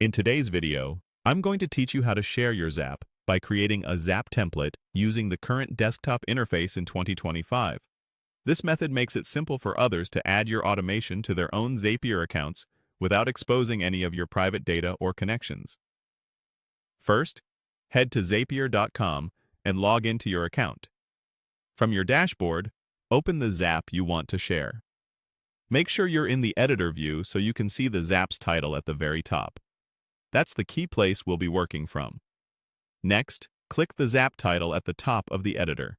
In today's video, I'm going to teach you how to share your Zap by creating a Zap template using the current desktop interface in 2025. This method makes it simple for others to add your automation to their own Zapier accounts without exposing any of your private data or connections. First, head to zapier.com and log into your account. From your dashboard, open the Zap you want to share. Make sure you're in the editor view so you can see the Zap's title at the very top. That's the key place we'll be working from. Next, click the Zap title at the top of the editor.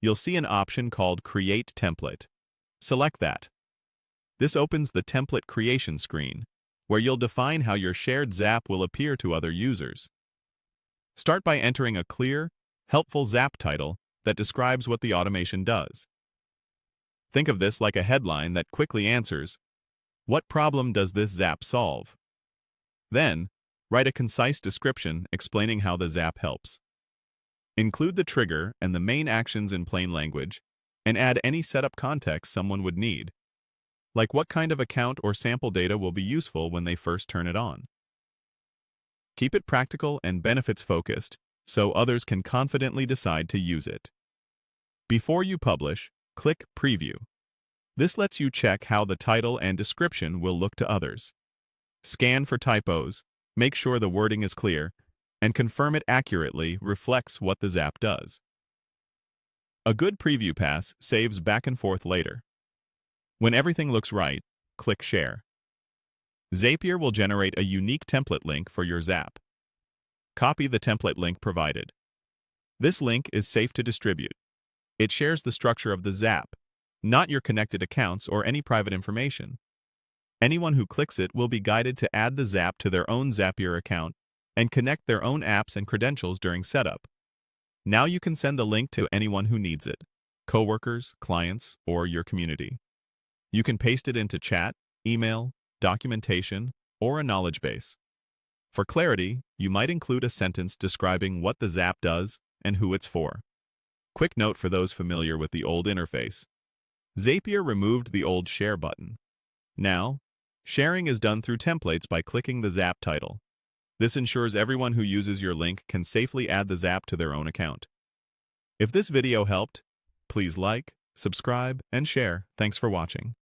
You'll see an option called Create Template. Select that. This opens the template creation screen, where you'll define how your shared Zap will appear to other users. Start by entering a clear, helpful Zap title that describes what the automation does. Think of this like a headline that quickly answers, "What problem does this Zap solve?" Then, write a concise description explaining how the Zap helps. Include the trigger and the main actions in plain language, and add any setup context someone would need, like what kind of account or sample data will be useful when they first turn it on. Keep it practical and benefits-focused so others can confidently decide to use it. Before you publish, click Preview. This lets you check how the title and description will look to others. Scan for typos, make sure the wording is clear, and confirm it accurately reflects what the Zap does. A good preview pass saves back and forth later. When everything looks right, click Share. Zapier will generate a unique template link for your Zap. Copy the template link provided. This link is safe to distribute. It shares the structure of the Zap, not your connected accounts or any private information. Anyone who clicks it will be guided to add the Zap to their own Zapier account and connect their own apps and credentials during setup. Now you can send the link to anyone who needs it, coworkers, clients, or your community. You can paste it into chat, email, documentation, or a knowledge base. For clarity, you might include a sentence describing what the Zap does and who it's for. Quick note for those familiar with the old interface. Zapier removed the old Share button. Now, sharing is done through templates by clicking the Zap title. This ensures everyone who uses your link can safely add the Zap to their own account. If this video helped, please like, subscribe, and share. Thanks for watching.